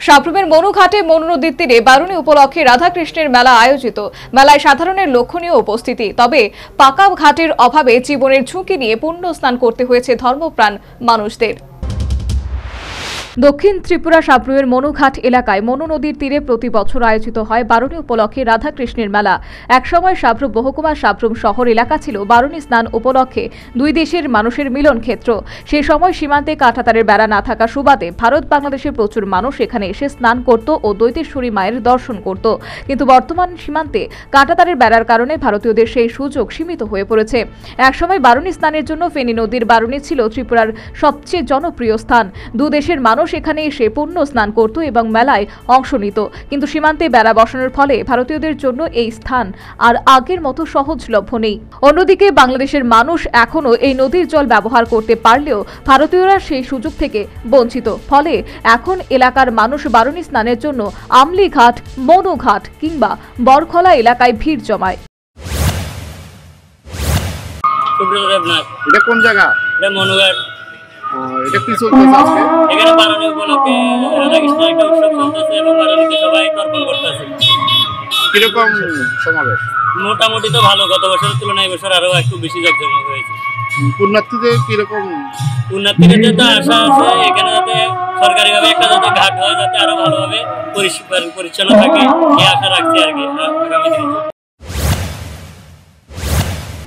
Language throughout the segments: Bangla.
সাপ্রুমের মনুঘাটে মনু নদীর তীরে বারুণী উপলক্ষে রাধাকৃষ্ণের মেলা আয়োজিত। মেলায় সাধারণের লক্ষণীয় উপস্থিতি, তবে পাকা ঘাটের অভাবে জীবনের ঝুঁকি নিয়ে পুণ্য স্নান করতে হয়েছে ধর্মপ্রাণ মানুষদের। দক্ষিণ ত্রিপুরা সাপ্রুমের মনুঘাট এলাকায় মনু নদীর তীরে প্রতি বছর আয়োজিত হয় বারুণী উপলক্ষে রাধাকৃষ্ণের মেলা। একসময় সাপ্রুম মহকুমার সাপ্রুম শহর এলাকা ছিল বারুণী স্নান উপলক্ষে দুই দেশের মানুষের মিলন ক্ষেত্র। সেই সময় সীমান্তে কাঁটাতারের বেড়া না থাকা সুবাদে ভারত বাংলাদেশের প্রচুর মানুষ এখানে এসে স্নান করত ও দৈতেশ্বরী মায়ের দর্শন করত। কিন্তু বর্তমান সীমান্তে কাঁটাতারের বেড়ার কারণে ভারতীয়দের সেই সুযোগ সীমিত হয়ে পড়েছে। একসময় বারুণী স্নানের জন্য ফেনী নদীর বারুণী ছিল ত্রিপুরার সবচেয়ে জনপ্রিয় স্থান। দু দেশের মানুষ এখানে এসে পুণ্য স্নান করত এবং মেলায় অংশ নিত। কিন্তু সীমান্তে বেড়া বসানোর ফলে ভারতীয়দের জন্য এই স্থান আর আগের মতো সহজলভ্য নেই। অন্যদিকে বাংলাদেশের মানুষ এখনও এই নদীর জল ব্যবহার করতে পারলেও ভারতীয়রা সেই সুযোগ থেকে বঞ্চিত। ফলে এখন এলাকার মানুষ বারুণী স্নানের জন্য আমলিঘাট, মনুঘাট কিংবা বরখলা এলাকায় ভিড় জমায়। এটা কোন জায়গা? এটা মনুঘাট। এটা কি চলতেছে আজকে? এখানে বারুণী উপলক্ষে রাধাকৃষ্ণ একটা উৎসব চলতেছে এবং বারুণীতে সবাই তর্পণ করতেছে। কিরকম সমাবেশ? মোটামুটি তো ভালো, গত বছরের তুলনায় এবছর আরো একটু বেশি জাঁকজমক হয়েছে। পুণ্যার্থীদের কিরকম? পুণ্যার্থীদের তো আশা আছে এখানে যাতে সরকারিভাবে একটা যাতে ঘাট হয়, যাতে আরো ভালোভাবে পরিষ্কার পরিচ্ছন্ন থাকে, এই আশা রাখছি আর কি আগামী দিনে।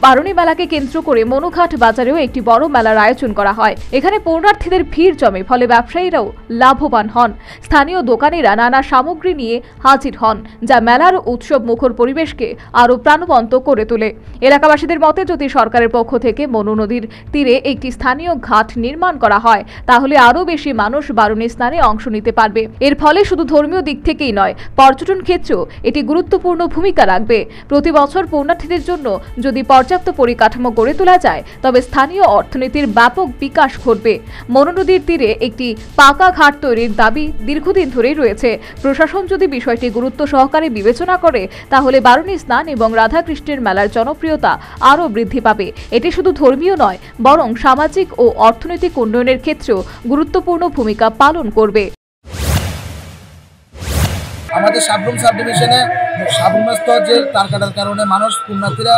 বারুণী মেলাকে কেন্দ্র করে মনুঘাট বাজারেও একটি বড় মেলার আয়োজন করা হয়। এখানে পূর্ণার্থীদের ভিড় জমে, ফলে ব্যবসায়ীরাও লাভবান হন। স্থানীয় দোকানিরা নানা সামগ্রী নিয়ে হাজির হন, যা মেলার উৎসব মুখর পরিবেশকে আরও প্রাণবন্ত করে তোলে। এলাকাবাসীদের মতে, যদি সরকারের পক্ষ থেকে মনু নদীর তীরে একটি স্থানীয় ঘাট নির্মাণ করা হয়, তাহলে আরও বেশি মানুষ বারুণী স্নানে অংশ নিতে পারবে। এর ফলে শুধু ধর্মীয় দিক থেকেই নয়, পর্যটন ক্ষেত্রেও এটি গুরুত্বপূর্ণ ভূমিকা রাখবে। প্রতি বছর পূর্ণার্থীদের জন্য যদি পর্যাপ্ত পরিকাঠামো গড়ে তোলা যায়, তবে স্থানীয় অর্থনীতির ব্যাপক বিকাশ ঘটবে। মনু নদীর তীরে একটি পাকা ঘাট তৈরির দাবি দীর্ঘদিন ধরেই রয়েছে। প্রশাসন যদি বিষয়টি গুরুত্ব সহকারে বিবেচনা করে, তাহলে বারুণী স্নান এবং রাধাকৃষ্ণের মেলার জনপ্রিয়তা আরও বৃদ্ধি পাবে। এটি শুধু ধর্মীয় নয়, বরং সামাজিক ও অর্থনৈতিক উন্নয়নের ক্ষেত্রেও গুরুত্বপূর্ণ ভূমিকা পালন করবে। আমাদের সাপ্রুম সাব ডিভিশনে সাপ্রুমস্থ যে তার কাটার কারণে মানুষ পুণ্যার্থীরা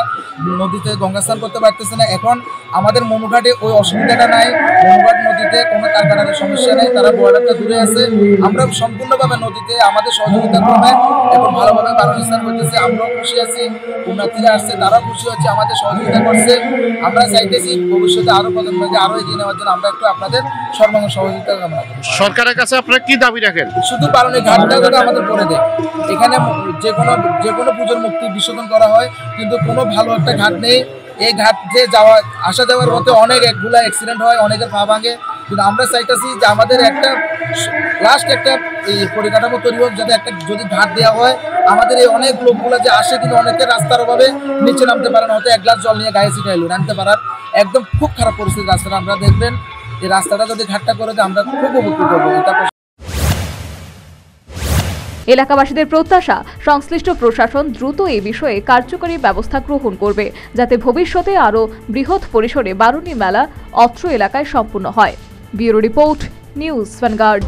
নদীতে গঙ্গা স্নান করতে পারতেছে না। এখন আমাদের মনুঘাটে ওই অসুবিধাটা নাই। মনুঘাট নদীতে কোনো তার কাটার সমস্যা নেই, তারা বর্ডারটা দূরে আছে। আমরা সম্পূর্ণভাবে নদীতে আমাদের সহযোগিতা ক্রমে এখন ভালোভাবে বারুণী স্নান করতেছে। আমরাও খুশি আছি, পুণ্যার্থীরা আসছে তারাও খুশি হচ্ছে, আমাদের সহযোগিতা করছে। আমরা চাইতেছি ভবিষ্যতে আরও প্রজন্মকে আরও এগিয়ে নেওয়ার জন্য আমরা একটু আপনাদের সর্বাঙ্গ সহযোগিতা কামনা করি। সরকারের কাছে আপনারা কি দাবি রাখেন? শুধু বারুণী ঘাটটা যাতে আমাদের করে দেয়। এখানে যে কোনো পুজোর মূর্তি বিসর্জন করা হয়, কিন্তু কোনো ভালো একটা ঘাট নেই। এই ঘাট যে যাওয়া আসা যাওয়ার মধ্যে অনেক একগুলা অ্যাক্সিডেন্ট হয়, অনেকের পা ভাঙে। কিন্তু আমরা চাইতেছি যে আমাদের একটা লাস্ট একটা এই পরিকাঠামো তৈরি হোক, যাতে একটা যদি ঘাট দেওয়া হয়, আমাদের এই অনেক লোকগুলো যে আসে কিন্তু অনেকের রাস্তার অভাবে নিচে নামতে পারে না, হয়তো এক গ্লাস জল নিয়ে গায়ে ছিটাইলো নামতে পারার একদম খুব খারাপ পরিস্থিতি রাস্তাটা। আমরা দেখবেন এই রাস্তাটা যদি ঘাটটা করে দেয় আমরা খুব উপকৃত হবো। এটা এলাকাবাসীদের প্রত্যাশা, সংশ্লিষ্ট প্রশাসন দ্রুত এই বিষয়ে কার্যকরী ব্যবস্থা গ্রহণ করবে, যাতে ভবিষ্যতে আরও বৃহৎ পরিসরে বারুণী মেলা অত্র এলাকায় সম্পূর্ণ হয়। Bureau report, news vanguard.